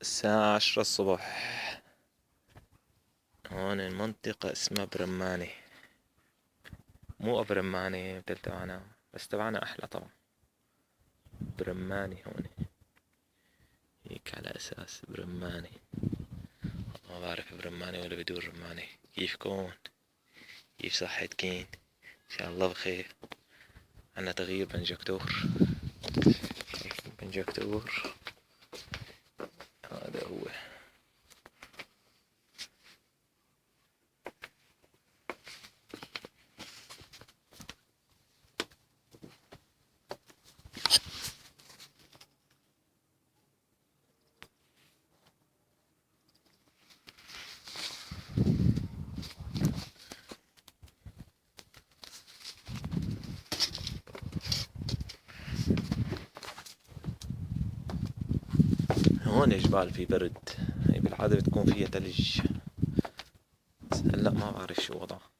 الساعة 10 الصبح. هون المنطقة اسمها برماني، مو برماني مثل تبعنا، بس تبعنا أحلى طبعا. برماني هون هيك على أساس برماني. ما بعرف برماني ولا بدون رماني. كيفكون؟ كيف صحتكين؟ إن شاء الله بخير. عنا تغيير بنجكتور، بنجكتور هذا هو. هون جبال في برد، هي بالعادة بتكون فيها تلج، بس هلأ ما بعرف شو وضعها.